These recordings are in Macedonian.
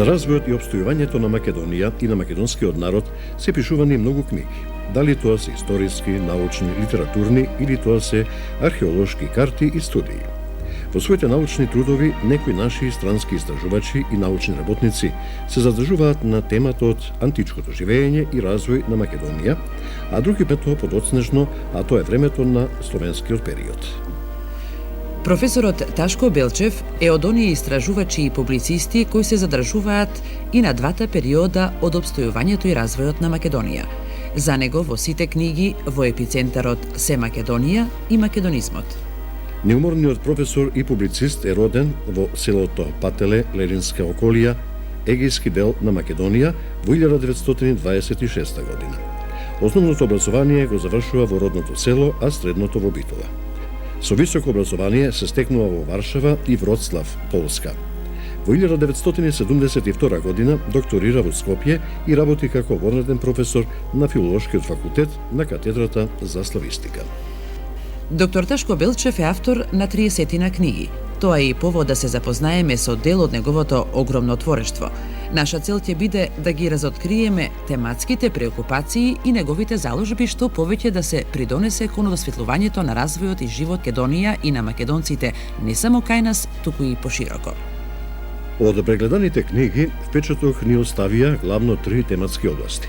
За развојот и обстојувањето на Македонија и на македонскиот народ се пишувани многу книги. Дали тоа се историски, научни, литературни или тоа се археолошки карти и студии. Во своите научни трудови некои наши странски истражувачи и научни работници се задржуваат на темата од античкото живење и развој на Македонија, а други метоа подоцнежно, а тоа е времето на словенскиот период. Професорот Ташко Белчев е од оние истражувачи и публицисти кои се задржуваат и на двата периода од обстојувањето и развојот на Македонија. За него во сите книги во епицентарот се Македонија и македонизмот. Неуморниот професор и публицист е роден во селото Пателе, Лелинска околија, егејски дел на Македонија во 1926 година. Основното образование го завршува во родното село, а средното во Битола. Со високо образование се стекнува во Варшава и Вроцлав, Полска. Во 1972 година докторира во Скопје и работи како вонреден професор на Филолошкиот факултет на катедрата за славистика. Доктор Ташко Белчев е автор на 30 книги. Тоа е и повод да се запознаеме со дел од неговото огромно творештво. Наша цел ќе биде да ги разоткриеме тематските преокупации и неговите заложби што повеќе да се придонесе кон осветлувањето на развојот и живот Македонија и на македонците не само кај нас, туку и пошироко. Од прегледаните книги впечаток ни оставија главно 3 тематски области.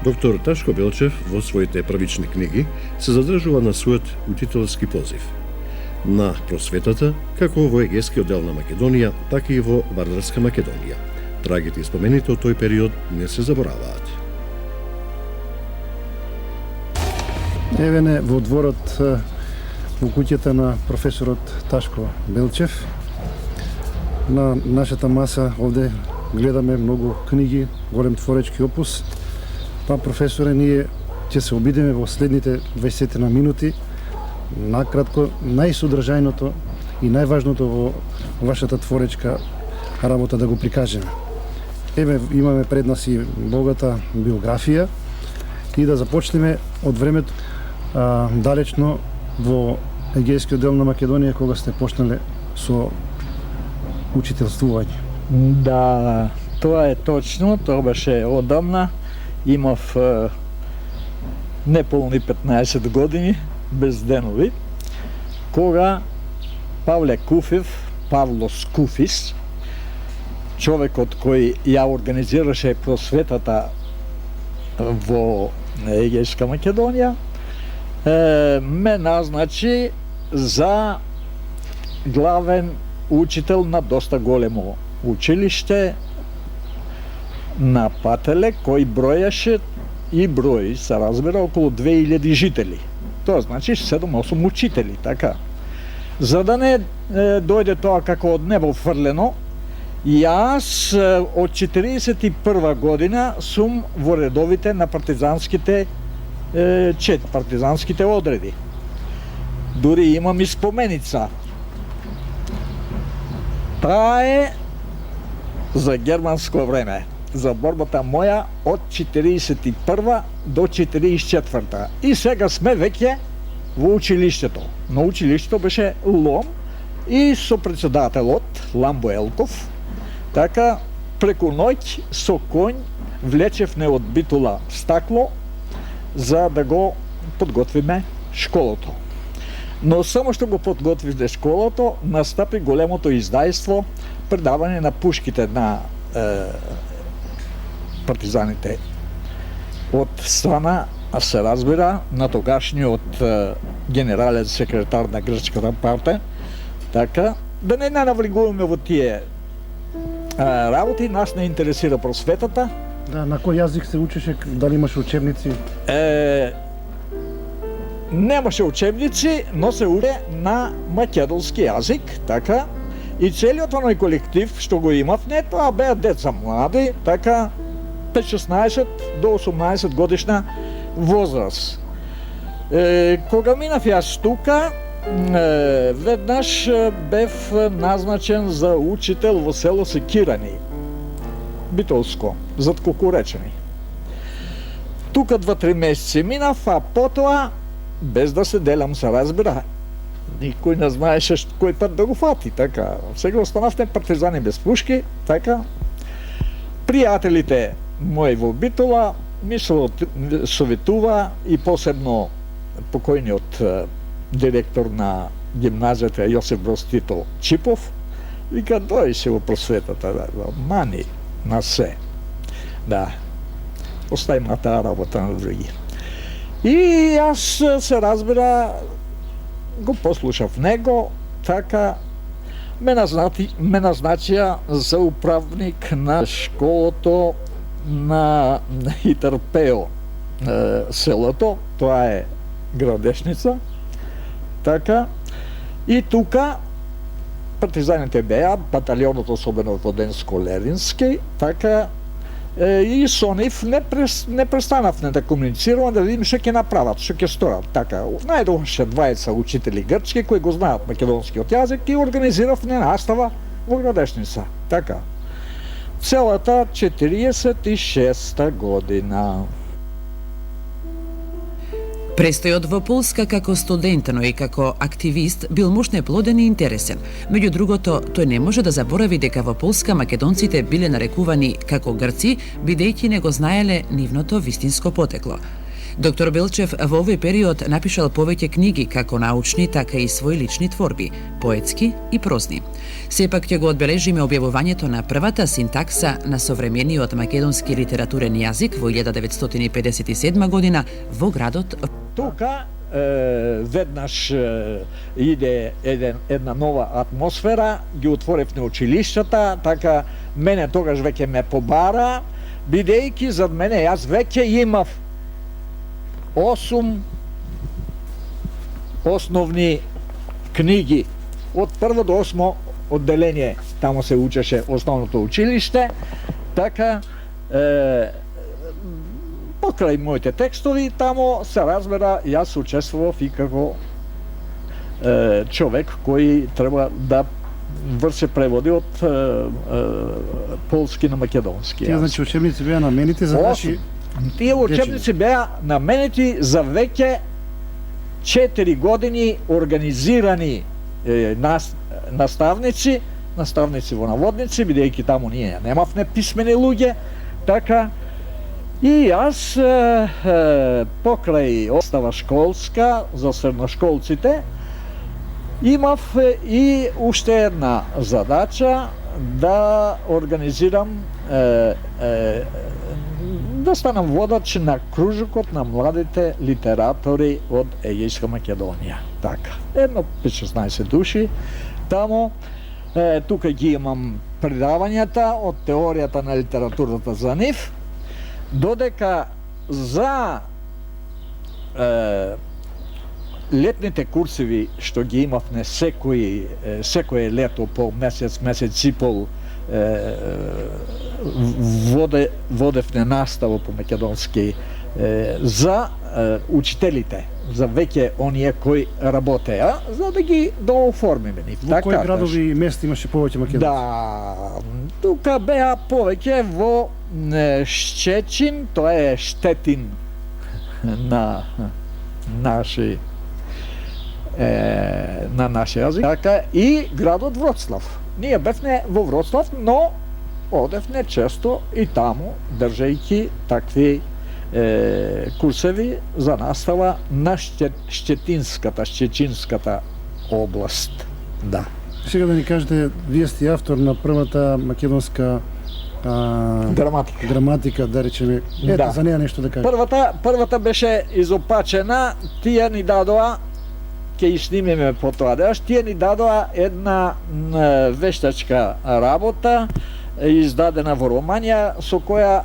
Доктор Ташко Белчев во своите првични книги се задржува на својот учителски позив на просветата, како во егејскиот дел на Македонија, така и во Вардарска Македонија. Трагите и спомените од тој период не се забораваат. Еве не во дворот во куќата на професорот Ташко Белчев. На нашата маса овде гледаме многу книги, голем творечки опус. Па, професоре, ние ќе се обидеме во следните 20 на минути накратко најсодржајното и најважното во вашата творечка работа да го прикажеме. Еве, имаме пред нас и богата биографија и да започнеме од времето далечно во егејскиот дел на Македонија, кога сте почнале со учителствување. Да, тоа е точно, тоа беше одамна. Имав неполни 15 години, без денови, кога Павле Куфев, Павло Скуфис, човекот кој ја организираше просветата во Егејска Македонија, ме назначи за главен учител на доста големо училиште на Пателе, кој броеше и брои, се разбира, околу 2000 жители. Тоа значи 7-8 учители, така. За да не дојде тоа како од небо фрлено, јас од 41 година сум во редовите на партизанските партизанските одреди. Дури имам и споменица. Таа е за германско време, за борбата моја од 41 до 44. И сега сме веќе во училиштето. Но училиштето беше Лом и со председателот Ламбо Елков. Така, преку ноќ со конј влечевне од Битола стакло за да го подготвиме школото. Но само што го подготвивме школото, настапи големото издајство, предавање на пушките на партизаните од страна, а се разбира, на тогашниот генерален секретар на грчката партија. Така, да не навлегуваме во тие работи, нас не интересира просветата. Да, на кој јазик се учеше, дали имаше учебници? Немаше учебници, но се уче на македонски јазик, така. И целиот оној колектив што го имавме, тоа беа деца млади, така 5-16 до 18 годишна возраст. Кога минав јас тука, веднаш бев назначен за учител во село Секирани, Битолско, зад Кукуречани. Тука 2-3 месеци минав, а потоа, без да се делам, се разбира, никој не знаеше кој пат да го фати, така. Сега останавте партизани без пушки, така. пријателите мои во Битола ми советува и посебно покојниот директор на гимназијата Јосиф Броз Тито Чипов, вика, дојди се во просветата, мани на се. Да, остави на таа работа на други. И јас се разбира, го послушав него, така ме назначија за управник на школото на Итарпео селото, тоа е Градешница, така, и тука партизаните беа, баталионот особено во Денско-Лерински, така, и со нив не престанавме да комуницираме, да видим што ќе направат, што ќе сторат, така. Најдовше 20 учители грчки кои го знаат македонскиот јазик и организиравме настава во Градешница, така. Целата 46-та година. Престојот во Полска како студент, но и како активист бил муж неплоден и интересен. Меѓу другото, тој не може да заборави дека во Полска македонците биле нарекувани како грци, бидејќи не го знаеле нивното вистинско потекло. Доктор Белчев во овој период напишал повеќе книги, како научни, така и своји лични творби, поетски и прозни. Сепак ќе го одбележиме објавувањето на првата синтакса на современиот македонски литературен јазик во 1957 година во градот. Тука веднаш иде една нова атмосфера, ги отворевме училиштата, така мене тогаш веќе ме побара, бидејќи зад мене јас веќе имав 8 основни книги. Од прво до 8 одделение, тамо се учеше основното училиште, така покрај моите текстови, тамо се разбера, јас учествував и како човек кој треба да врши преводи од полски на македонски. Тие значи учебници беа наменети за наши. Тие учебници беа наменети за веќе 4 години организирани наставници во наводници, бидејќи таму ние немавме писмени луѓе, така. И јас покрај остава школска за средношколците имав и уште една задача да организирам да станам водач на кружокот на младите литератори од Егејска Македонија. Така, едно 15-16 души тамо. Тука ги имам предавањата од теоријата на литературата за нив, додека за летните курсеви што ги имавме секој лето по месец и пол, водевне настава по македонски за учителите, за веќе оние кои работеа, за да ги дооформиме нив. Во кои градови и места имаше повеќе македонци? Да, тука беа повеќе во Щечин, тоа е Штетин на наши на нашиот јазик, така и градот Вроцлав. Ние бевме во Вроцлав, но одевме често и таму, држејќи такви курсеви за настава на Щечинската област. Да. Сега да ни кажете, вие сте автор на првата македонска граматика, да речеме. Ето, да. За неја нешто да кажете. Првата беше изопачена, тие ни дадоа, ќе и снимиме по тоа деаш, тие ни дадоа една вештачка работа, издадена во Романија, со која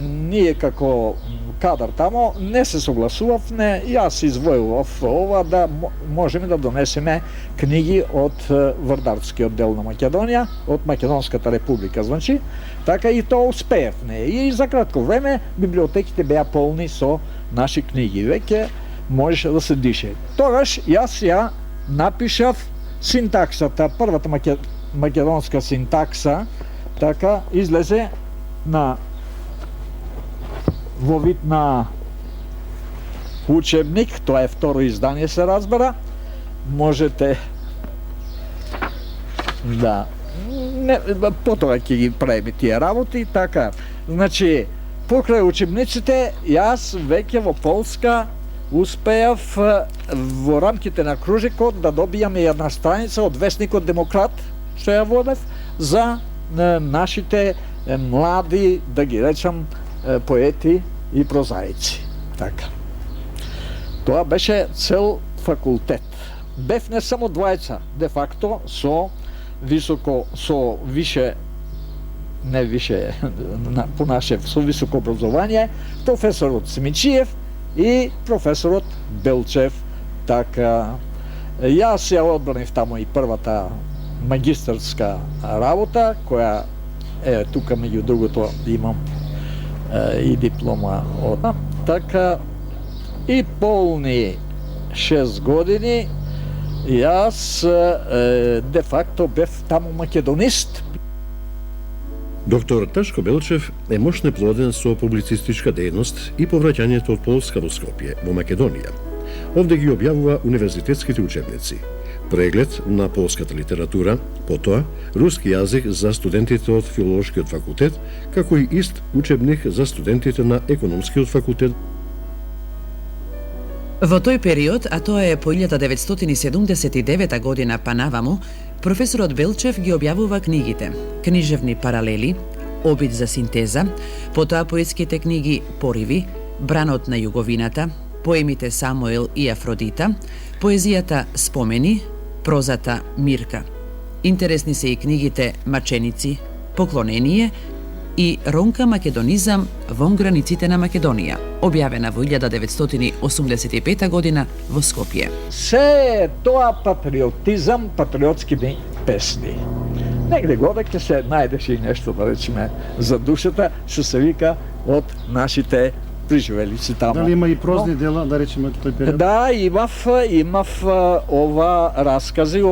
ние како кадар тамо не се согласувавме, јас извојував ова да можеме да донесеме книги од Вардарскиот дел на Македонија, од Македонската република, значи, така и тоа успеевме. И за кратко време библиотеките беа полни со наши книги, веќе можеше да се дише. Тогаш јас ја напишав синтаксата, првата македонска синтакса, така излезе во вид на учебник, тоа е второ издание, се разбера. Можете да потоа ќе ги правиме тие работи, така. Значи, покрај учебниците, јас веќе во Полска успеав во рамките на кружекот да добијам една страница од весникот Демократ, што ја водев, за нашите млади, да ги речам, поети и прозаици. Така. Тоа беше цел факултет. Бев не само двајца, де факто, со високо образование, професорот Смичиев и професорот Белчев. Така, јас ја одбранив тамо и првата магистарска работа, која тука меѓу другото имам и диплома од. Така, и полни 6 години јас де факто бев таму македонист. Доктор Ташко Белчев е мош неплоден со публицистичка дејност и повраќањето од Полска во Скопје, во Македонија. Овде ги објавува универзитетските учебници, преглед на полската литература, потоа руски јазик за студентите од филолошкиот факултет, како и ист учебник за студентите на економскиот факултет. Во тој период, а тоа е по 1979 година па наваму, професорот Белчев ги објавува книгите Книжевни паралели, Обид за синтеза, потоа поетските книги Пориви, Бранот на југовината, поемите Самуел и Афродита, поезијата Спомени, прозата Мирка. Интересни се и книгите Маченици, Поклонение и Ронка македонизам вон границите на Македонија, објавена во 1985 година во Скопје. Се тоа патриотизам, патриотски песни. Негде годе ќе се најдеш и нешто, да речеме, за душата, што се вика од нашите преживелици таму. Дали има и прозни дела, да речеме, тој период? Да, имав ова раскази,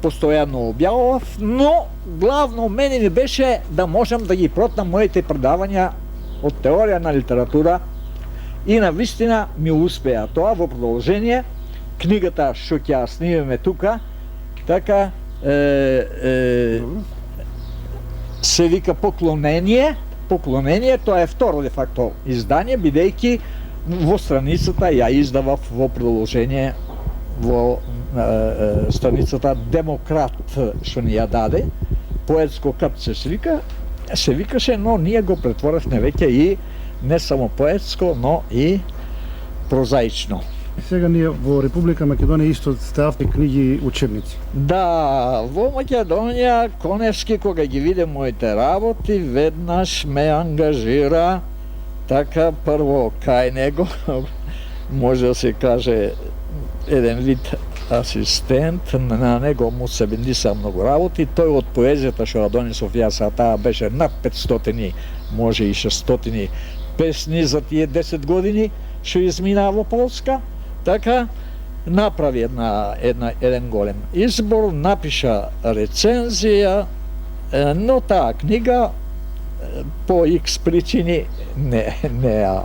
постојано објавував, но главно мене ми беше да можам да ги протнам моите предавања од теорија на литература и на вистина ми успеа тоа во продолжение. Книгата што ќе ја снимеме тука, така се вика Поклонение. Поклонение, тоа е второ де факто издание, бидејќи во страницата ја издавав во продолжение во страницата Демократ, што ни ја даде, поетско капце се викаше, но ние го претворевме веќе и не само поетско, но и прозаично. Сега ние во Република Македонија исто сте автор книги учебници. Да, во Македонија, Коневски, кога ги виде моите работи, веднаш ме ангажира, така прво кај него, може да се каже еден вид асистент, на него му се бендиса многу работи, тој од поезијата што ја донесов јас, а таа беше над 500, може и 600 песни за тие 10 години што изминаа во Полска. Така, направи еден голем избор, напиша рецензија, но таа книга по X причини не ја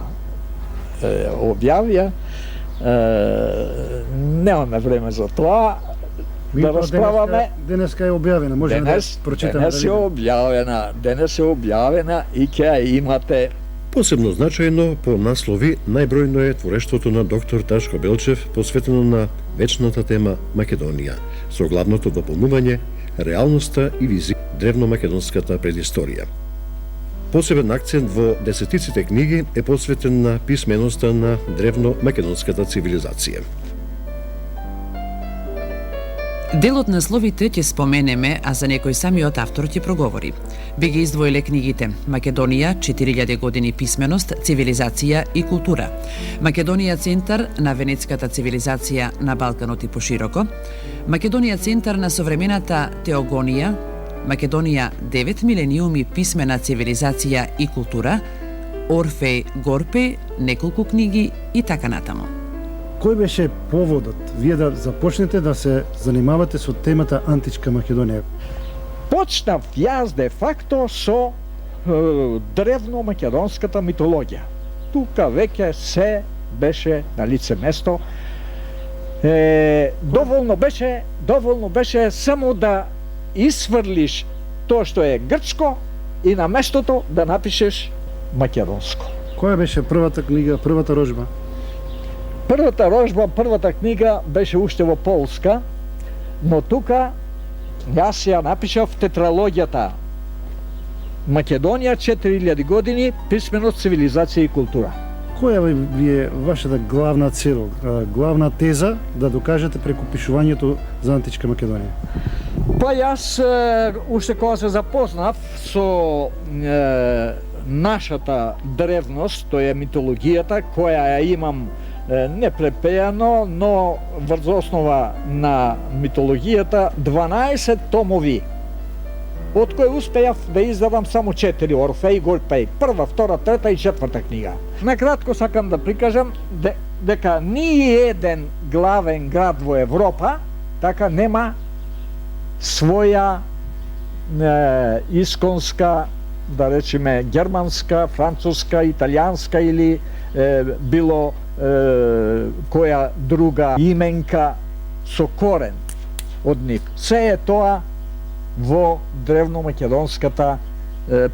објавија. Немаме време за тоа да расправаме. Денеска е објавена, може да прочитаме. Денес е објавена и ќе ја имате. Посебно значајно по наслови најбројно е творештвото на доктор Ташко Белчев, посветено на вечната тема Македонија, со главното дополнување реалноста и визија древномакедонската предисторија. Посебен акцент во десетиците книги е посветен на писменоста на древномакедонската цивилизација. Дел од насловите ќе споменеме, а за некој самиот автор ќе проговори. Би ги издвоиле книгите Македонија, 4000 години писменост, цивилизација и култура, Македонија центар на венецката цивилизација на Балканот и пошироко, Македонија центар на современата теогонија, Македонија 9 милениуми писмена цивилизација и култура, Орфеј Горпеј, неколку книги и така натаму. Кој беше поводот вие да започнете да се занимавате со темата античка Македонија? Почнав јас де факто со древно македонската митологија. Тука веќе се беше на лице место. Доволно беше само да исфрлиш тоа што е грчко и на местото да напишеш македонско. Која беше првата книга, првата рожба? Првата рожба, првата книга беше уште во полска, но тука јас ја напишав тетралогијата Македонија 4000 години, писменост, цивилизација и култура. Која ви е вашата главна цел, главна теза да докажете преку пишувањето за античка Македонија? Па јас уште кога се запознав со нашата древност, тоа е митологијата, која ја имам непрепејано, но врз основа на митологијата 12 томови, од кои успеав да издадам само 4, Орфеј, Голпеј, прва, втора, трета и четврта книга. Накратко сакам да прикажам дека ни еден главен град во Европа така нема своја исконска, да речеме, германска, француска, италијанска или било која друга именка со корен од нив. Се е тоа во древномакедонската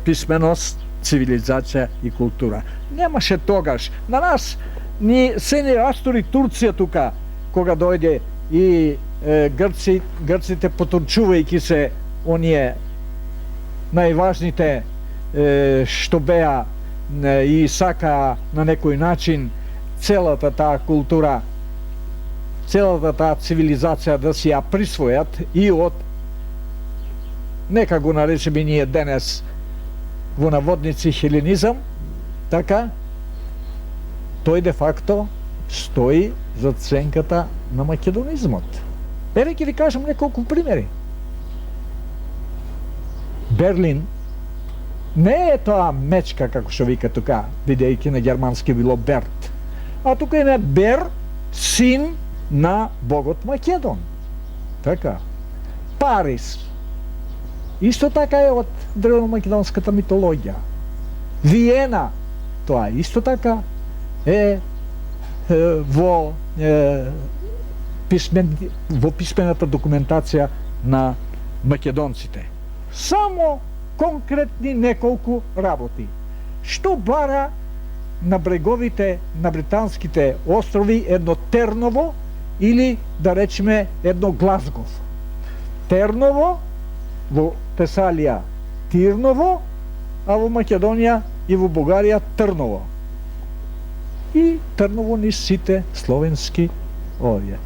писменост, цивилизација и култура. Немаше тогаш. На нас се ни растори Турција тука, кога дојде и грците потурчувајќи се оние најважните што беа и сака на некој начин целата таа култура, целата таа цивилизација да си ја присвојат и од, нека го наречеме ние денес во наводници хеленизам, така, тој де факто стои за ценката на македонизмот. Еве ќе ви кажам неколку примери. Берлин не е тоа мечка, како што вика тука, бидејќи на германски било Берт, а тука е Бер, син на богот Македон. Така. Парис исто така е од древномакедонската митологија. Виена, тоа исто така е во писмената документација на македонците. Само конкретни неколку работи. Што бара на бреговите на британските острови едно Терново или, да речеме, едно Глазгов. Терново, во Тесалија Тирново, а во Македонија и во Бугарија Трново. И Трново низ сите словенски овие.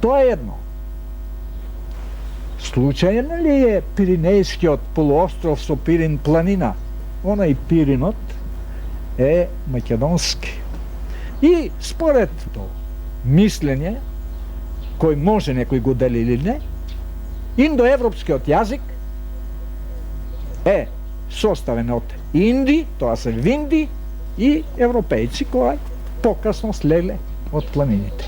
Тоа е едно. Случајно ли е Пиринејскиот полуостров со Пирин планина? Онај Пиринот е македонски. И според тоа мислење, кој може некој го дели или не, индоевропскиот јазик е составен од инди, тоа се винди, и европејци кои покасно слеле од планините.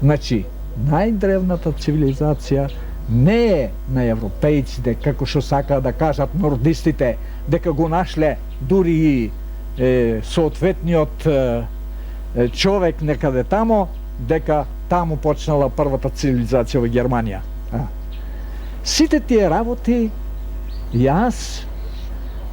Значи, најдревната цивилизација не е на европејците, како што сакаат да кажат нордистите, дека го нашле дури и соодветниот човек некаде тамо, дека таму почнала првата цивилизација во Германија. Сите тие работи јас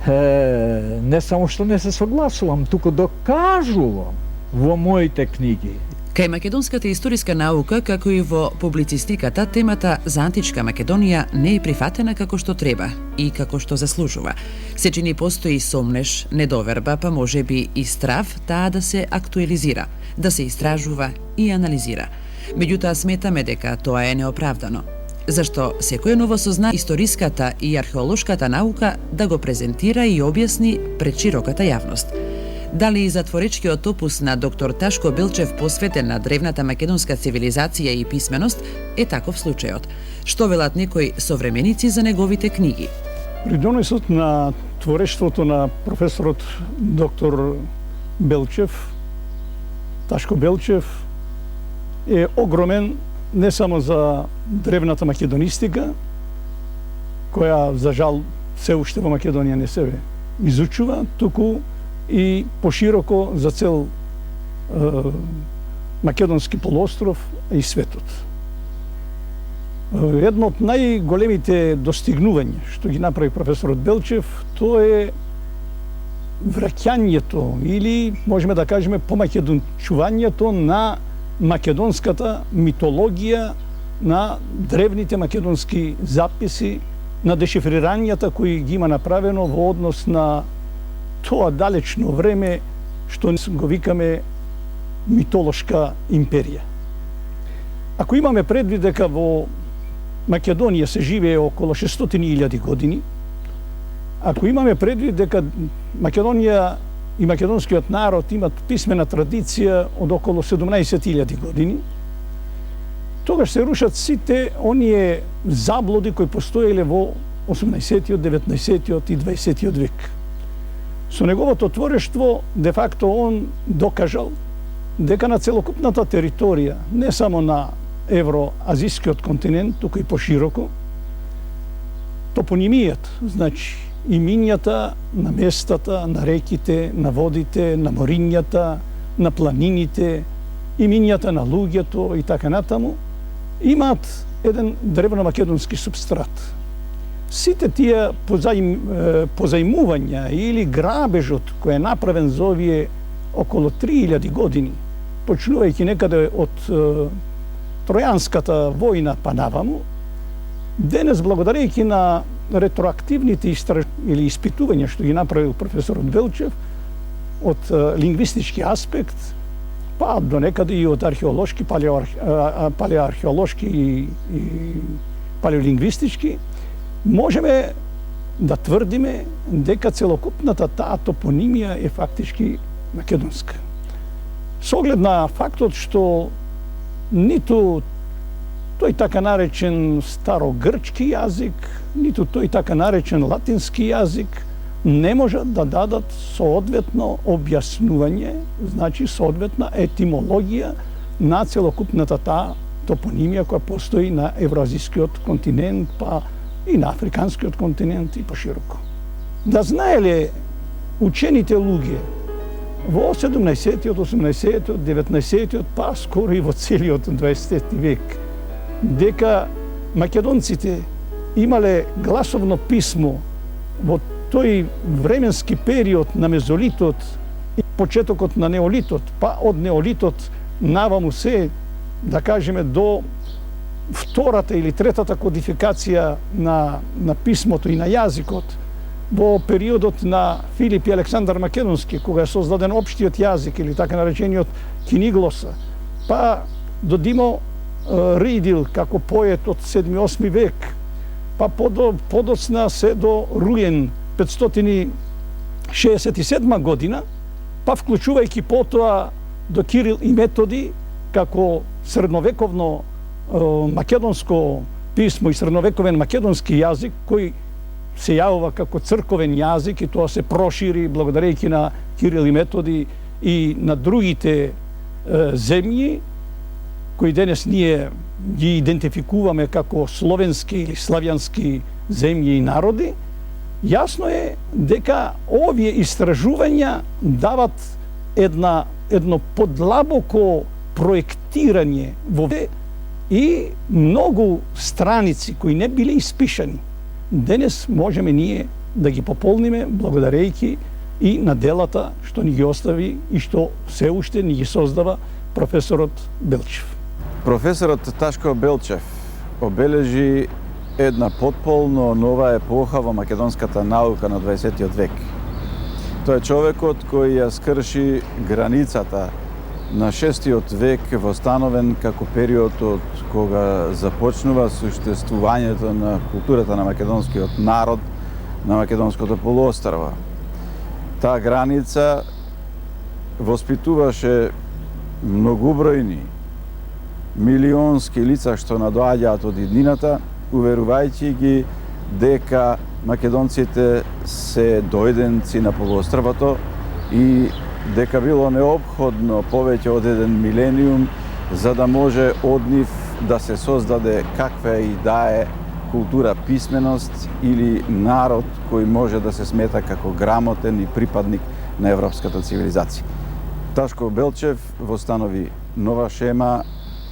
не само што не се согласувам, туку докажувам во моите книги. Кај македонската историска наука, како и во публицистиката, темата за античка Македонија не е прифатена како што треба и како што заслужува. Се чини постои сомнеш, недоверба, па можеби и страв таа да се актуализира, да се истражува и анализира. Меѓутоа сметаме дека тоа е неоправдано. Зашто секој ново созна историската и археолошката наука да го презентира и објасни пред широката јавност. Дали и затворечкиот опус на доктор Ташко Белчев посветен на древната македонска цивилизација и писменост е таков случајот. Што велат некои современици за неговите книги? Придонесот на творештвото на професорот доктор Белчев, Ташко Белчев, е огромен не само за древната македонистика, која за жал се уште во Македонија не се изучува, туку и пошироко за цел македонски полуостров и светот. Едно од најголемите достигнувања што ги направи професорот Белчев, тоа е враќањето или можеме да кажеме помакедончувањето на македонската митологија, на древните македонски записи, на дешифрирањата кои ги има направено во однос на тоа далечно време што го викаме митолошка империја. Ако имаме предвид дека во Македонија се живее околу 600.000 години, ако имаме предвид дека Македонија и македонскиот народ имат писмена традиција од околу 17.000 години, тогаш се рушат сите оние заблуди кои постоеле во 18-тиот, 19-тиот и 20-тиот век. Со неговото творештво, де факто, он докажал дека на целокупната територија, не само на евроазискиот континент, туку и пошироко, топонимијата, значи имињата на местата, на реките, на водите, на морињата, на планините, имињата на луѓето и така натаму, имаат еден древномакедонски субстрат. Сите тие позајмувања или грабежот кој е направен за овие околу 3000 години, почнувајќи некаде од Тројанската војна па наваму, денес благодарејќи на ретроактивните или испитувања што ги направил професорот Белчев од лингвистички аспект, па до некаде и од археолошки, палеоархеолошки и палеолингвистички, можеме да тврдиме дека целокупната таа топонимија е фактички македонска. Со оглед на фактот што ниту тој така наречен старогрчки јазик, ниту тој така наречен латински јазик не можат да дадат соодветно објаснување, значи соодветна етимологија на целокупната таа топонимија која постои на евроазискиот континент, па и на африканскиот континент и пошироко. Да знаеле учените луѓе во 17-тиот, 18-тиот, 19-тиот, па скоро и во целиот 20 век, дека македонците имале гласовно писмо во тој временски период на мезолитот и почетокот на неолитот, па од неолитот наваму се, да кажеме, до втората или третата кодификација на писмото и на јазикот, во периодот на Филип и Александар Македонски, кога е создаден општиот јазик или така наречениот киниглоса, па до Димо Ридил како поет од 7-8 век, па подоцна се до Руен 567 година, па вклучувајќи потоа до Кирил и Методи како средновековно македонско писмо и средновековен македонски јазик кој се јавува како црковен јазик и тоа се прошири благодарејќи на Кирил и Методи и на другите земји кои денес ние ги идентификуваме како словенски или славјански земји и народи, јасно е дека овие истражувања дават едно подлабоко проектирање во и многу страници кои не биле испишани. Денес можеме ние да ги пополниме благодарејќи и на делата што ни ги остави и што се уште ни ги создава професорот Белчев. Професорот Ташко Белчев обележи една потполно нова епоха во македонската наука на 20 век. Тој е човекот кој ја скрши границата на 6 век востановен како периодот кога започнува суштествувањето на културата на македонскиот народ на македонското полуострво. Таа граница воспитуваше многубројни милионски лица што надоаѓаат од иднината, уверувајќи ги дека македонците се дојденци на полуострвото и дека било неопходно повеќе од еден милениум за да може од нив да се создаде каква и да е култура, писменост или народ кој може да се смета како грамотен и припадник на европската цивилизација. Ташко Белчев востанови нова шема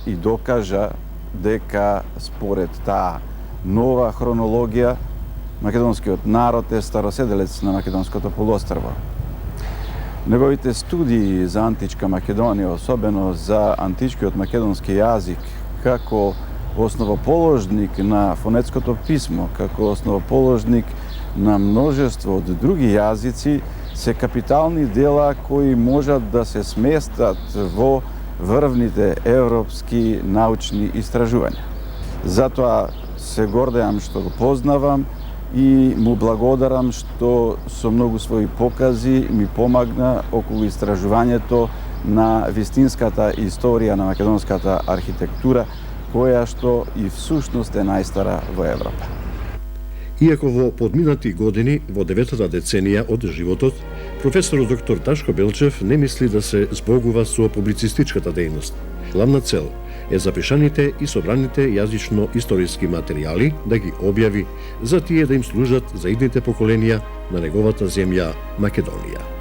и докажа дека според таа нова хронологија македонскиот народ е староседелец на македонското полуострво. Неговите студии за античка Македонија, особено за античкиот македонски јазик, како основоположник на фонетското писмо, како основоположник на множество од други јазици, се капитални дела кои можат да се сместат во врвните европски научни истражувања. Затоа се гордеам што го познавам и му благодарам што со многу своји покази ми помагна околу истражувањето на вистинската историја на македонската архитектура, која што и всушност е најстара во Европа. Иако во подминати години, во 9-та деценија од животот, професорот доктор Ташко Белчев не мисли да се збогува со публицистичката дејност. Главна цел е запишаните и собраните јазично-историски материјали да ги објави, за тие да им служат за идните поколенија на неговата земја Македонија.